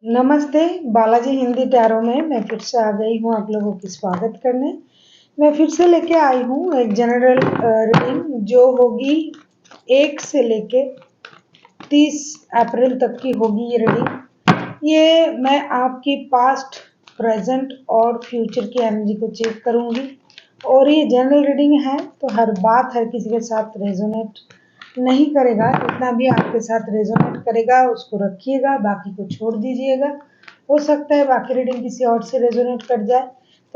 नमस्ते, बालाजी हिंदी टैरो में मैं फिर से आ गई हूँ आप लोगों की स्वागत करने। मैं फिर से लेके आई हूँ एक जनरल रीडिंग जो होगी 1 से लेके 30 अप्रैल तक की होगी ये रीडिंग। ये मैं आपकी पास्ट, प्रेजेंट और फ्यूचर की एनर्जी को चेक करूँगी और ये जनरल रीडिंग है तो हर बात हर किसी के साथ रेजोनेट नहीं करेगा। जितना भी आपके साथ रेजोनेट करेगा उसको रखिएगा, बाकी को छोड़ दीजिएगा। हो सकता है बाकी रीडिंग किसी और से रेजोनेट कर जाए।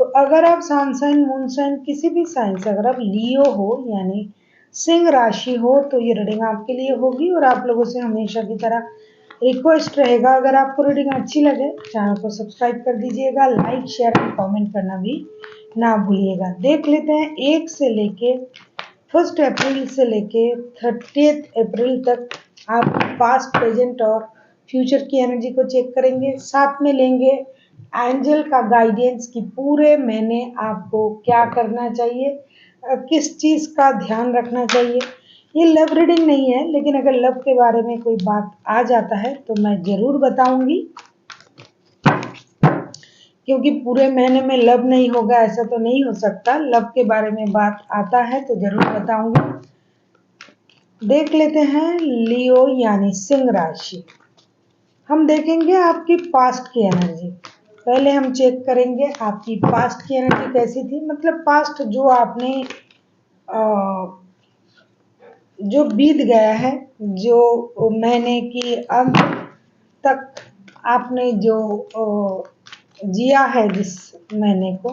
तो अगर आप सन साइन, मून साइन, किसी भी साइन से अगर आप लियो हो यानी सिंह राशि हो तो ये रीडिंग आपके लिए होगी। और आप लोगों से हमेशा की तरह रिक्वेस्ट रहेगा, अगर आपको रीडिंग अच्छी लगे चैनल को सब्सक्राइब कर दीजिएगा, लाइक शेयर और कमेंट करना भी ना भूलिएगा। देख लेते हैं 1 से लेके 1 अप्रैल से लेके 30 अप्रैल तक आप पास्ट, प्रेजेंट और फ्यूचर की एनर्जी को चेक करेंगे। साथ में लेंगे एंजल का गाइडेंस कि पूरे महीने आपको क्या करना चाहिए, किस चीज़ का ध्यान रखना चाहिए। ये लव रीडिंग नहीं है, लेकिन अगर लव के बारे में कोई बात आ जाता है तो मैं ज़रूर बताऊंगी, क्योंकि पूरे महीने में लव नहीं होगा ऐसा तो नहीं हो सकता। लव के बारे में बात आता है तो जरूर बताऊंगी। देख लेते हैं लियो यानी सिंह राशि। हम देखेंगे आपकी पास्ट की एनर्जी। पहले हम चेक करेंगे आपकी पास्ट की एनर्जी कैसी थी, मतलब पास्ट जो आपने जो बीत गया है, जो महीने की अंत तक आपने जो जिया है जिस महीने को।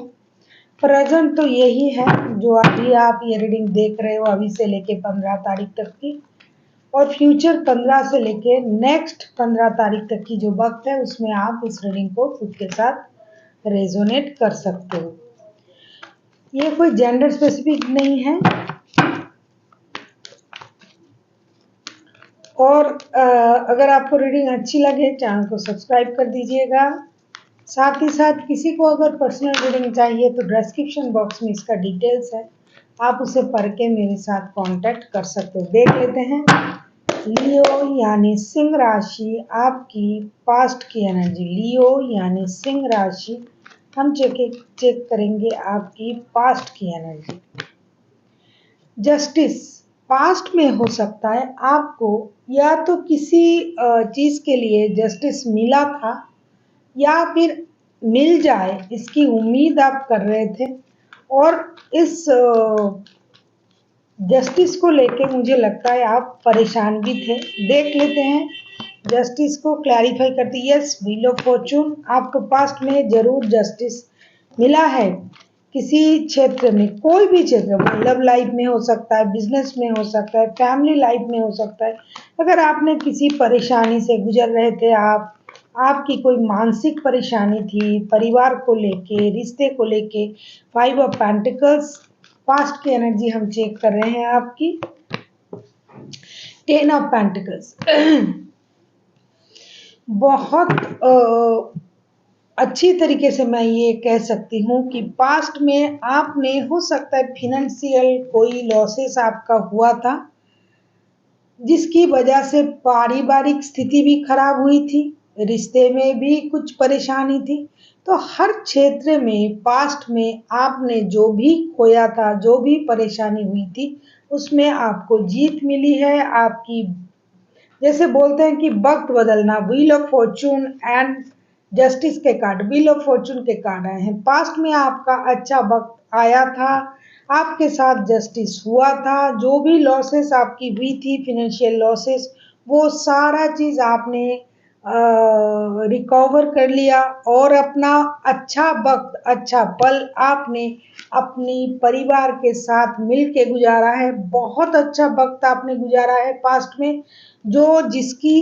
प्रेजेंट तो यही है जो अभी आप ये रीडिंग देख रहे हो, अभी से लेके 15 तारीख तक की। और फ्यूचर 15 से लेके नेक्स्ट 15 तारीख तक की जो वक्त है उसमें आप इस रीडिंग को खुद के साथ रेजोनेट कर सकते हो। ये कोई जेंडर स्पेसिफिक नहीं है। और अगर आपको रीडिंग अच्छी लगे चैनल को सब्सक्राइब कर दीजिएगा। साथ ही साथ किसी को अगर पर्सनल रीडिंग चाहिए तो डिस्क्रिप्शन बॉक्स में इसका डिटेल्स है, आप उसे पढ़ के मेरे साथ कांटेक्ट कर सकते हो। देख लेते हैं लियो यानी सिंह राशि, आपकी पास्ट की एनर्जी। लियो यानी सिंह राशि, हम चेक करेंगे आपकी पास्ट की एनर्जी। जस्टिस, पास्ट में हो सकता है आपको या तो किसी चीज़ के लिए जस्टिस मिला था या फिर मिल जाए इसकी उम्मीद आप कर रहे थे, और इस जस्टिस को लेके मुझे लगता है आप परेशान भी थे। देख लेते हैं जस्टिस को क्लैरिफाई करती है। यस, व्हील ऑफ फॉर्चून, आपको पास्ट में जरूर जस्टिस मिला है किसी क्षेत्र में, कोई भी क्षेत्र में। लव लाइफ में हो सकता है, बिजनेस में हो सकता है, फैमिली लाइफ में हो सकता है। अगर आपने किसी परेशानी से गुजर रहे थे, आपकी कोई मानसिक परेशानी थी, परिवार को लेके, रिश्ते को लेके। 5 ऑफ पेंटिकल्स, पास्ट की एनर्जी हम चेक कर रहे हैं आपकी। 10 ऑफ पेंटिकल्स, बहुत अच्छी तरीके से मैं ये कह सकती हूँ कि पास्ट में आपने हो सकता है फिनेंशियल कोई लॉसेस आपका हुआ था, जिसकी वजह से पारिवारिक स्थिति भी खराब हुई थी, रिश्ते में भी कुछ परेशानी थी। तो हर क्षेत्र में पास्ट में आपने जो भी खोया था, जो भी परेशानी हुई थी, उसमें आपको जीत मिली है। आपकी, जैसे बोलते हैं कि वक्त बदलना, wheel of Fortune and justice के कार्ड, व्हील ऑफ फॉर्चून के कार्ड आए हैं। पास्ट में आपका अच्छा वक्त आया था, आपके साथ जस्टिस हुआ था, जो भी लॉसेस आपकी हुई थी, फिनेंशियल लॉसेस, वो सारा चीज आपने रिकवर कर लिया और अपना अच्छा वक्त, अच्छा पल आपने अपनी परिवार के साथ मिलके गुजारा है। बहुत अच्छा वक्त आपने गुजारा है पास्ट में, जो जिसकी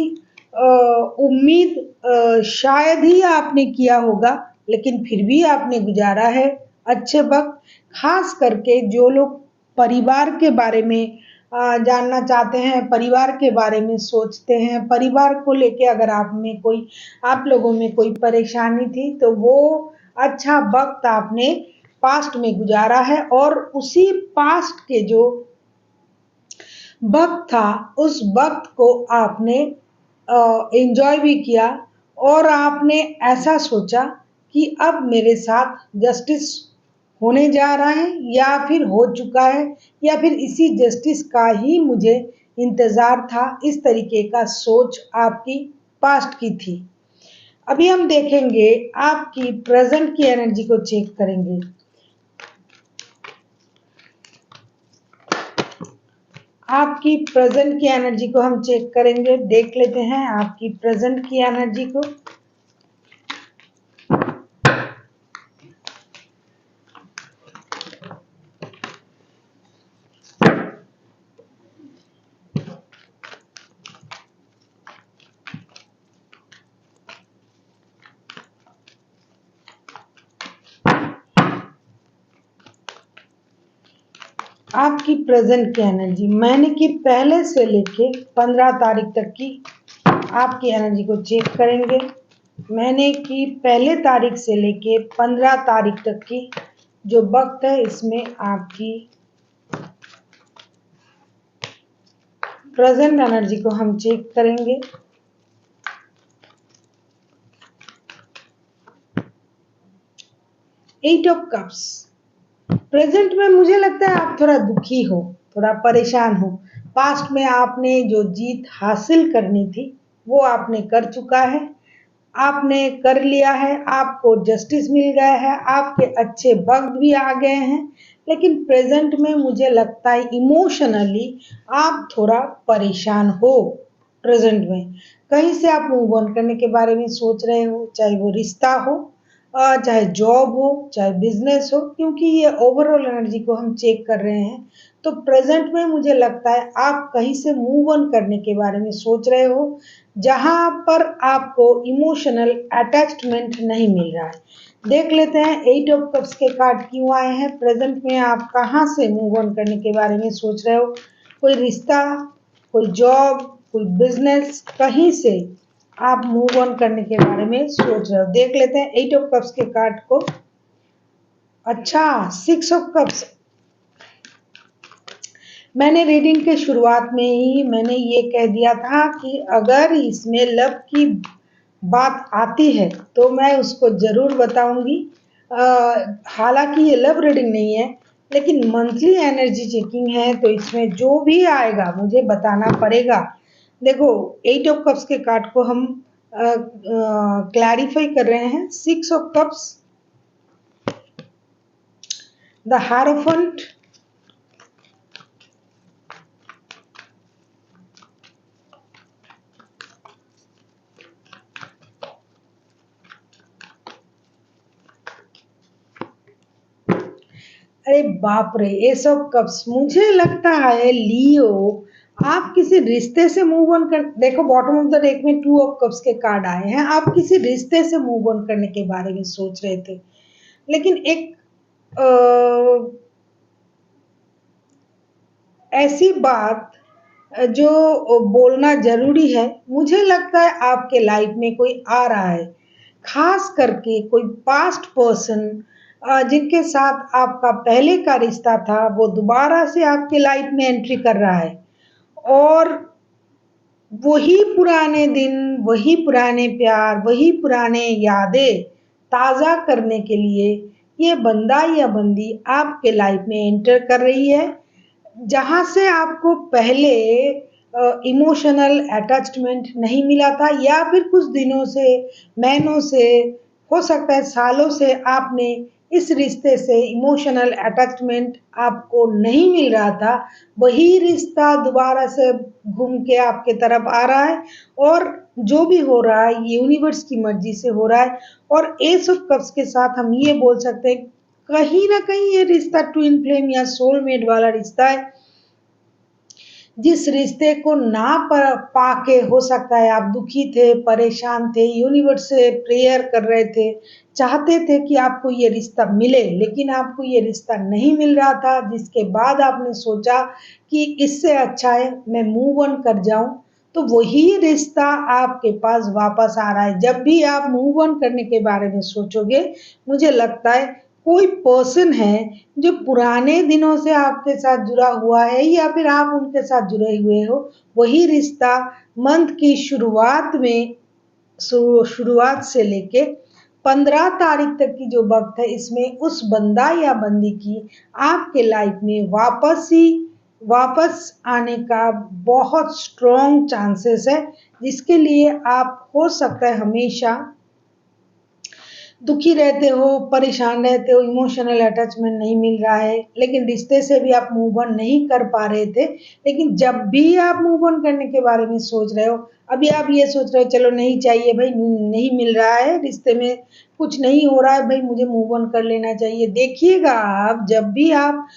उम्मीद शायद ही आपने किया होगा, लेकिन फिर भी आपने गुजारा है अच्छे वक्त। खास करके जो लोग परिवार के बारे में जानना चाहते हैं, परिवार के बारे में सोचते हैं, परिवार को लेके अगर आप लोगों में कोई परेशानी थी तो वो अच्छा वक्त आपने पास्ट में गुजारा है। और उसी पास्ट के जो वक्त था उस वक्त को आपने एंजॉय भी किया और आपने ऐसा सोचा कि अब मेरे साथ जस्टिस होने जा रहा है या फिर हो चुका है या फिर इसी जस्टिस का ही मुझे इंतजार था, इस तरीके का सोच आपकी पास्ट की थी। अभी हम देखेंगे आपकी प्रेजेंट की एनर्जी को चेक करेंगे। आपकी प्रेजेंट की एनर्जी को हम चेक करेंगे, देख लेते हैं आपकी प्रेजेंट की एनर्जी को। आपकी प्रेजेंट की एनर्जी मैंने कि पहले से लेके 15 तारीख तक की आपकी एनर्जी को चेक करेंगे। मैंने कि पहले तारीख से लेके 15 तारीख तक की जो वक्त है, इसमें आपकी प्रेजेंट एनर्जी को हम चेक करेंगे। एट ऑफ कप्स प्रेजेंट में मुझे लगता है आप थोड़ा दुखी हो, थोड़ा परेशान हो। पास्ट में आपने जो जीत हासिल करनी थी वो आपने कर चुका है, आपने कर लिया है, आपको जस्टिस मिल गया है, आपके अच्छे वक्त भी आ गए हैं। लेकिन प्रेजेंट में मुझे लगता है इमोशनली आप थोड़ा परेशान हो। प्रेजेंट में कहीं से आप मूव ऑन करने के बारे में सोच रहे हो, चाहे वो रिश्ता हो, चाहे जॉब हो, चाहे बिजनेस हो, क्योंकि ये ओवरऑल एनर्जी को हम चेक कर रहे हैं। तो प्रेजेंट में मुझे लगता है आप कहीं से मूव ऑन करने के बारे में सोच रहे हो, जहां पर आपको इमोशनल अटैचमेंट नहीं मिल रहा है। देख लेते हैं एट ऑफ कप्स के कार्ड क्यों आए हैं। प्रेजेंट में आप कहां से मूव ऑन करने के बारे में सोच रहे हो, कोई रिश्ता, कोई जॉब, कोई बिजनेस, कहीं से आप मूव ऑन करने के बारे में सोच रहे हो। देख लेते हैं एट ऑफ कप्स के कार्ड को। अच्छा, सिक्स ऑफ कप्स। मैंने रीडिंग के शुरुआत में ही मैंने ये कह दिया था कि अगर इसमें लव की बात आती है तो मैं उसको जरूर बताऊंगी। हालांकि ये लव रीडिंग नहीं है, लेकिन मंथली एनर्जी चेकिंग है, तो इसमें जो भी आएगा मुझे बताना पड़ेगा। देखो, एट ऑफ कप्स के कार्ड को हम क्लैरिफाई कर रहे हैं। सिक्स ऑफ कप्स, द हारोफेंट, अरे बाप रे, एस ऑफ कप्स। मुझे लगता है लियो आप किसी रिश्ते से मूव ऑन कर, देखो बॉटम ऑफ द डेक में टू ऑफ कप्स के कार्ड आए हैं, आप किसी रिश्ते से मूव ऑन करने के बारे में सोच रहे थे। लेकिन एक ऐसी बात जो बोलना जरूरी है, मुझे लगता है आपके लाइफ में कोई आ रहा है, खास करके कोई पास्ट पर्सन जिनके साथ आपका पहले का रिश्ता था, वो दोबारा से आपके लाइफ में एंट्री कर रहा है। और वही पुराने दिन, वही पुराने प्यार, वही पुराने यादें ताज़ा करने के लिए ये बंदा या बंदी आपके लाइफ में एंटर कर रही है, जहां से आपको पहले इमोशनल अटैचमेंट नहीं मिला था, या फिर कुछ दिनों से, महीनों से, हो सकता है सालों से आपने इस रिश्ते से इमोशनल अटैचमेंट आपको नहीं मिल रहा था। वही रिश्ता दोबारा से घूम के आपके तरफ आ रहा है, और जो भी हो रहा है यूनिवर्स की मर्जी से हो रहा है। और एस ऑफ कप्स के साथ हम ये बोल सकते हैं, कहीं ना कहीं ये रिश्ता ट्विन फ्लेम या सोलमेट वाला रिश्ता है, जिस रिश्ते को ना पाके हो सकता है आप दुखी थे, परेशान थे, यूनिवर्स से प्रेयर कर रहे थे, चाहते थे कि आपको ये रिश्ता मिले, लेकिन आपको ये रिश्ता नहीं मिल रहा था, जिसके बाद आपने सोचा कि इससे अच्छा है मैं मूव ऑन कर जाऊं। तो वही रिश्ता आपके पास वापस आ रहा है। जब भी आप मूव ऑन करने के बारे में सोचोगे, मुझे लगता है कोई पर्सन है जो पुराने दिनों से आपके साथ जुड़ा हुआ है, या फिर आप उनके साथ जुड़े हुए हो। वही रिश्ता मंथ की शुरुआत में शुरुआत से लेके 15 तारीख तक की जो वक्त है, इसमें उस बंदा या बंदी की आपके लाइफ में वापस आने का बहुत स्ट्रॉन्ग चांसेस है, जिसके लिए आप हो सकता है हमेशा दुखी रहते हो, परेशान रहते हो, इमोशनल अटैचमेंट नहीं मिल रहा है, लेकिन रिश्ते से भी आप मूव ऑन नहीं कर पा रहे थे। लेकिन जब भी आप मूव ऑन करने के बारे में सोच रहे हो, अभी आप ये सोच रहे हो चलो नहीं चाहिए भाई, नहीं मिल रहा है, रिश्ते में कुछ नहीं हो रहा है भाई, मुझे मूव ऑन कर लेना चाहिए। देखिएगा आप जब भी आप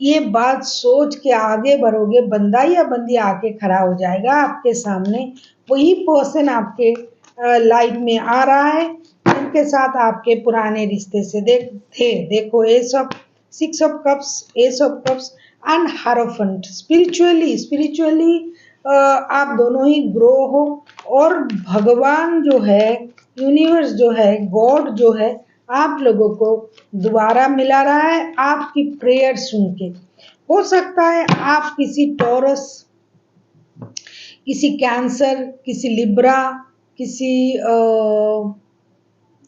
ये बात सोच के आगे बढ़ोगे, बंदा या बंदी आके खड़ा हो जाएगा आपके सामने। वही पर्सन आपके लाइफ में आ रहा है जिनके साथ आपके पुराने रिश्ते से थे। देखो S of 6 of cups, S of cups and हारोफेंट। Spiritually आप दोनों ही ग्रो हो, और भगवान जो है, यूनिवर्स जो है, गॉड जो है, आप लोगों को दोबारा मिला रहा है आपकी प्रेयर सुन के। हो सकता है आप किसी टॉरस, किसी कैंसर, किसी लिब्रा, किसी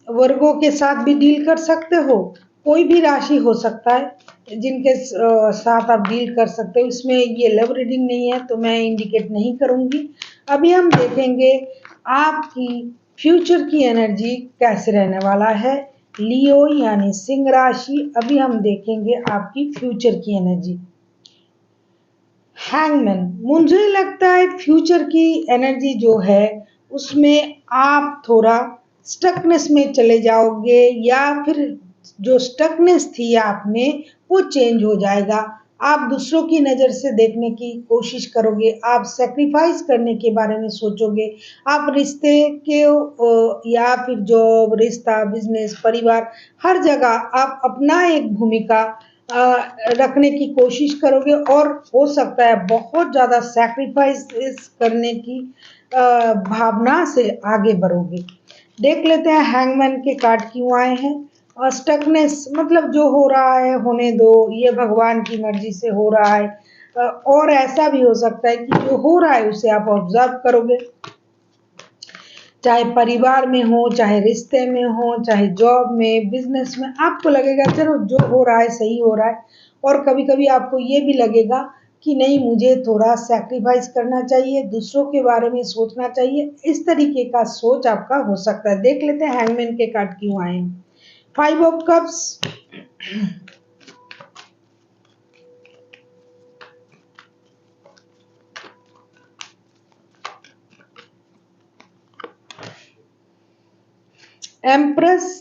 वर्गों के साथ भी डील कर सकते हो। कोई भी राशि हो सकता है जिनके साथ आप डील कर सकते हो। इसमें ये लव रीडिंग नहीं है तो मैं इंडिकेट नहीं करूंगी। अभी हम देखेंगे आपकी फ्यूचर की एनर्जी कैसे रहने वाला है। लियो यानी सिंह राशि, अभी हम देखेंगे आपकी फ्यूचर की एनर्जी। हैंगमैन, मुझे लगता है फ्यूचर की एनर्जी जो है उसमें आप थोड़ा स्टकनेस में चले जाओगे, या फिर जो स्टकनेस थी आप में वो चेंज हो जाएगा। आप दूसरों की नज़र से देखने की कोशिश करोगे, आप सेक्रीफाइस करने के बारे में सोचोगे, आप रिश्ते के या फिर जॉब, रिश्ता, बिजनेस, परिवार, हर जगह आप अपना एक भूमिका रखने की कोशिश करोगे, और हो सकता है बहुत ज़्यादा सैक्रिफाइस करने की भावना से आगे बढ़ोगे। देख लेते हैं हैंगमैन के कार्ड क्यों आए हैं। और स्टकनेस मतलब जो हो रहा है होने दो, ये भगवान की मर्जी से हो रहा है। और ऐसा भी हो सकता है कि जो हो रहा है उसे आप ऑब्जर्व करोगे, चाहे परिवार में हो, चाहे रिश्ते में हो, चाहे जॉब में, बिजनेस में, आपको लगेगा चलो जो हो रहा है सही हो रहा है। और कभी कभी आपको ये भी लगेगा कि नहीं, मुझे थोड़ा सैक्रिफाइस करना चाहिए, दूसरों के बारे में सोचना चाहिए। इस तरीके का सोच आपका हो सकता है। देख लेते हैं हैंगमैन के कार्ड क्यों आए हैं। 5 of cups, 'empress',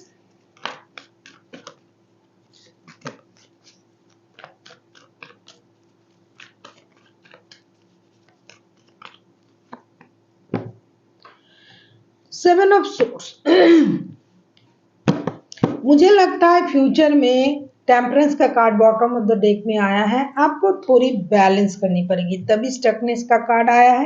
7 of swords. मुझे लगता है फ्यूचर में टेम्परेंस का card bottom of the deck में आया है, आपको थोड़ी बैलेंस करनी पड़ेगी, तभी स्टकनेस का कार्ड आया है।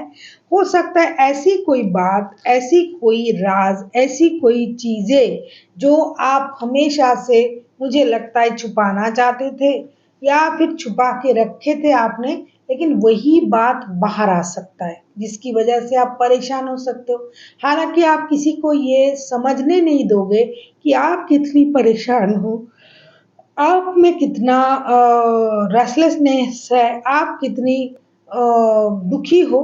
हो सकता है ऐसी कोई बात, ऐसी कोई राज, ऐसी कोई चीजें जो आप हमेशा से, मुझे लगता है, छुपाना चाहते थे या फिर छुपा के रखे थे आपने, लेकिन वही बात बाहर आ सकता है जिसकी वजह से आप परेशान हो सकते हो। हालांकि आप किसी को ये समझने नहीं दोगे कि आप कितनी परेशान हो, आप में कितना रेस्टलेसनेस है, आप कितनी दुखी हो,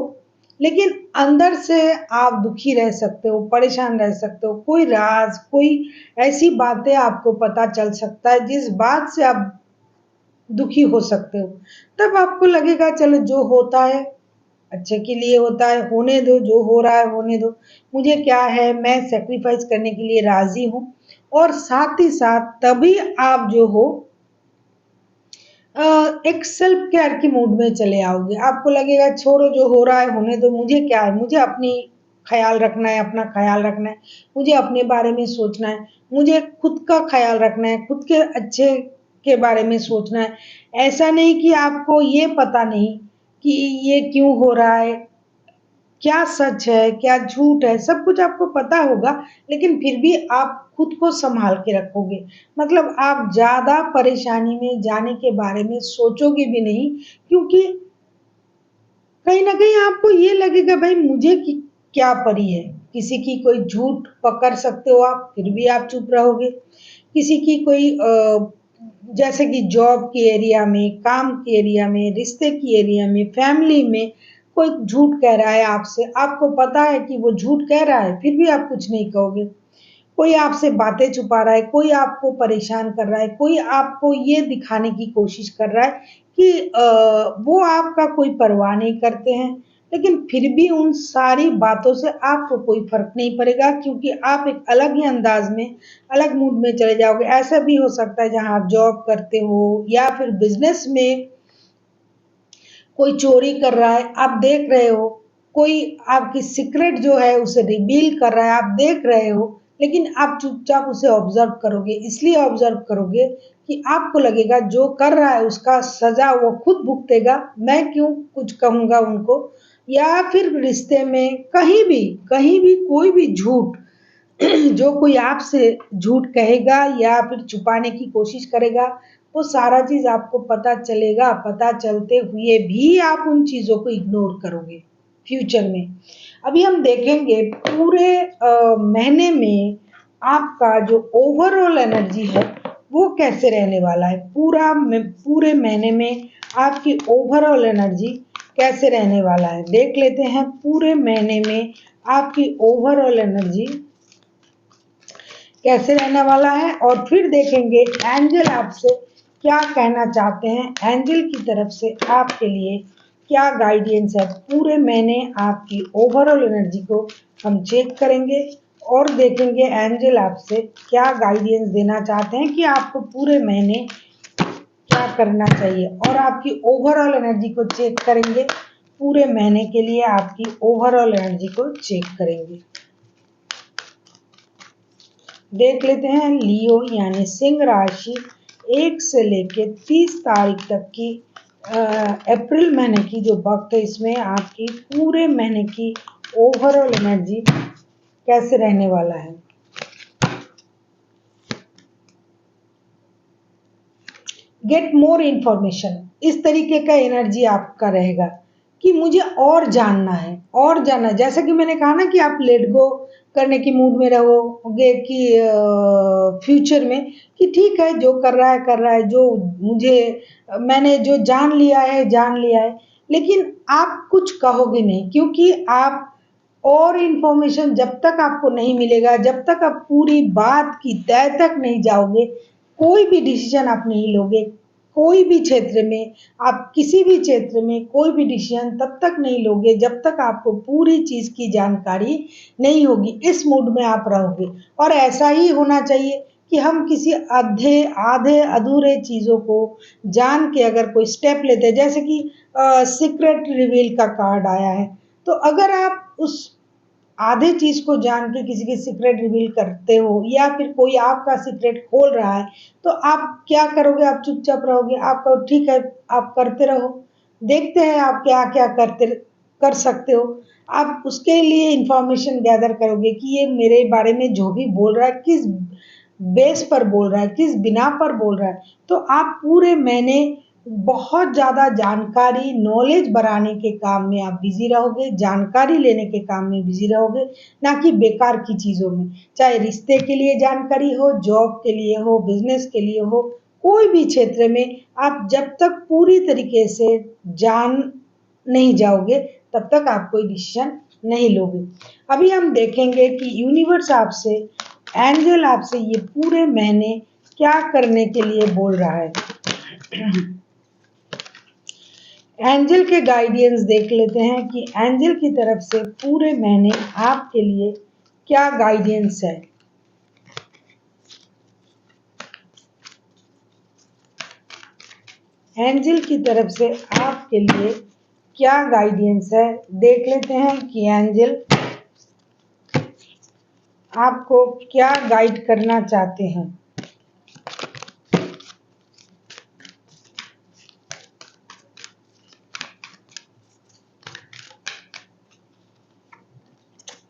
लेकिन अंदर से आप दुखी रह सकते हो, परेशान रह सकते हो। कोई राज, कोई ऐसी बातें आपको पता चल सकता है जिस बात से आप दुखी हो सकते हो। तब आपको लगेगा चलो जो होता है अच्छे के लिए होता है, होने दो, जो हो रहा है होने दो, मुझे क्या है, मैं सेक्रीफाइस करने के लिए राजी हूँ। और साथ ही साथ तभी आप जो हो एक सेल्फ केयर की मूड में चले आओगे। आपको लगेगा छोड़ो जो हो रहा है होने दो, मुझे क्या है, मुझे अपनी ख्याल रखना है, अपना ख्याल रखना है, मुझे अपने बारे में सोचना है, मुझे खुद का ख्याल रखना है, खुद के अच्छे के बारे में सोचना है। ऐसा नहीं कि आपको ये पता नहीं कि ये क्यों हो रहा है, क्या सच है, क्या झूठ है, सब कुछ आपको पता होगा, लेकिन फिर भी आप खुद को संभाल के रखोगे। मतलब आप ज़्यादा परेशानी में जाने के बारे में सोचोगे भी नहीं, क्योंकि कहीं न कहीं आपको ये लगेगा भाई मुझे क्या पड़ी है, किसी की कोई झूठ पकड़ सकते हो आप, फिर भी आप चुप रहोगे। किसी की कोई जैसे कि जॉब के एरिया में, काम के एरिया में, रिश्ते की एरिया में, फैमिली में कोई झूठ कह रहा है आपसे, आपको पता है कि वो झूठ कह रहा है, फिर भी आप कुछ नहीं कहोगे। कोई आपसे बातें छुपा रहा है, कोई आपको परेशान कर रहा है, कोई आपको ये दिखाने की कोशिश कर रहा है कि वो आपका कोई परवाह नहीं करते हैं, लेकिन फिर भी उन सारी बातों से आपको कोई फर्क नहीं पड़ेगा, क्योंकि आप एक अलग ही अंदाज में, अलग मूड में चले जाओगे। ऐसा भी हो सकता है जहां आप जॉब करते हो या फिर बिजनेस में कोई चोरी कर रहा है, आप देख रहे हो, कोई आपकी सीक्रेट जो है उसे रिवील कर रहा है, आप देख रहे हो, लेकिन आप चुपचाप उसे ऑब्जर्व करोगे। इसलिए ऑब्जर्व करोगे कि आपको लगेगा जो कर रहा है उसका सजा वो खुद भुगतेगा, मैं क्यों कुछ कहूंगा उनको। या फिर रिश्ते में कहीं भी कोई भी झूठ जो कोई आपसे झूठ कहेगा या फिर छुपाने की कोशिश करेगा, वो सारा चीज आपको पता चलेगा। पता चलते हुए भी आप उन चीजों को इग्नोर करोगे फ्यूचर में। अभी हम देखेंगे पूरे महीने में आपका जो ओवरऑल एनर्जी है वो कैसे रहने वाला है। पूरे महीने में आपकी ओवरऑल एनर्जी कैसे रहने वाला है, देख लेते हैं। पूरे महीने में आपकी ओवरऑल एनर्जी कैसे रहने वाला है, और फिर देखेंगे एंजल आपसे क्या कहना चाहते हैं। एंजल की तरफ से आपके लिए क्या गाइडेंस है, पूरे महीने आपकी ओवरऑल एनर्जी को हम चेक करेंगे और देखेंगे एंजल आपसे क्या गाइडेंस देना चाहते हैं कि आपको पूरे महीने क्या करना चाहिए। और आपकी ओवरऑल एनर्जी को चेक करेंगे, पूरे महीने के लिए आपकी ओवरऑल एनर्जी को चेक करेंगे। देख लेते हैं लियो यानी सिंह राशि 1 से लेके 30 तारीख तक की अप्रैल महीने की जो वक्त है, इसमें आपकी पूरे महीने की ओवरऑल एनर्जी कैसे रहने वाला है। गेट मोर इन्फॉर्मेशन, इस तरीके का एनर्जी आपका रहेगा कि मुझे और जानना है, और जानना। जैसा कि मैंने कहा ना कि आप लेट गो करने की मूड में रहोगे कि फ्यूचर में कि ठीक है जो कर रहा है, जो मुझे मैंने जो जान लिया है, लेकिन आप कुछ कहोगे नहीं, क्योंकि आप और इन्फॉर्मेशन जब तक आपको नहीं मिलेगा, जब तक आप पूरी बात की तह तक नहीं जाओगे, कोई भी डिसीजन आप नहीं लोगे। कोई भी क्षेत्र में, आप किसी भी क्षेत्र में कोई भी डिसीजन तब तक नहीं लोगे जब तक आपको पूरी चीज की जानकारी नहीं होगी। इस मूड में आप रहोगे, और ऐसा ही होना चाहिए कि हम किसी आधे अधूरे चीजों को जान के अगर कोई स्टेप लेते हैं, जैसे कि सीक्रेट रिवील का कार्ड आया है, तो अगर आप उस आधे चीज को जान के किसी की सीक्रेट रिवील करते हो या फिर कोई आपका सीक्रेट खोल रहा है, तो आप क्या करोगे, आप चुपचाप रहोगे। आप कहो ठीक है, आप करते रहो, देखते हैं आप क्या क्या कर सकते हो। आप उसके लिए इंफॉर्मेशन गैदर करोगे कि ये मेरे बारे में जो भी बोल रहा है किस बेस पर बोल रहा है, किस बिना पर बोल रहा है। तो आप पूरे महीने बहुत ज्यादा जानकारी, नॉलेज बढ़ाने के काम में आप बिजी रहोगे, जानकारी लेने के काम में बिजी रहोगे, ना कि बेकार की चीजों में। चाहे रिश्ते के लिए जानकारी हो, जॉब के लिए हो, बिजनेस के लिए हो, कोई भी क्षेत्र में आप जब तक पूरी तरीके से जान नहीं जाओगे तब तक आप कोई डिसीजन नहीं लोगे। अभी हम देखेंगे कि यूनिवर्स आपसे, एंजल आपसे ये पूरे महीने क्या करने के लिए बोल रहा है। एंजल के गाइडेंस देख लेते हैं कि एंजल की तरफ से पूरे महीने आपके लिए क्या गाइडेंस है। एंजल की तरफ से आपके लिए क्या गाइडेंस है, देख लेते हैं कि एंजल आपको क्या गाइड करना चाहते हैं।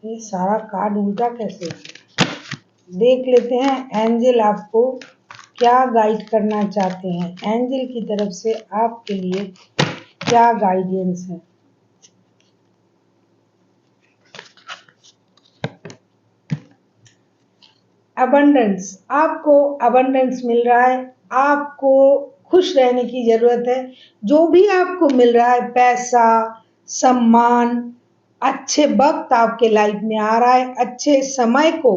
ये सारा कार्ड उल्टा कैसे, देख लेते हैं एंजल आपको क्या गाइड करना चाहते हैं। एंजल की तरफ से आपके लिए क्या गाइडेंस है। अबंडेंस, आपको अबंडेंस मिल रहा है, आपको खुश रहने की जरूरत है। जो भी आपको मिल रहा है, पैसा, सम्मान, अच्छे वक्त आपके लाइफ में आ रहा है, अच्छे समय को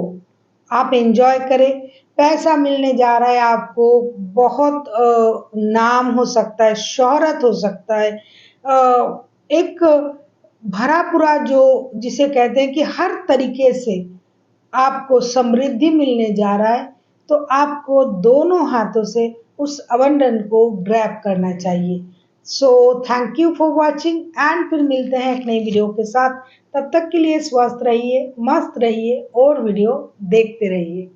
आप एंजॉय करें। पैसा मिलने जा रहा है आपको, बहुत नाम हो सकता है, शोहरत हो सकता है, एक भरा पूरा जो जिसे कहते हैं कि हर तरीके से आपको समृद्धि मिलने जा रहा है। तो आपको दोनों हाथों से उस अबंडन को ग्रैब करना चाहिए। So thank you for watching and फिर मिलते हैं एक नई वीडियो के साथ। तब तक के लिए स्वस्थ रहिए, मस्त रहिए और वीडियो देखते रहिए।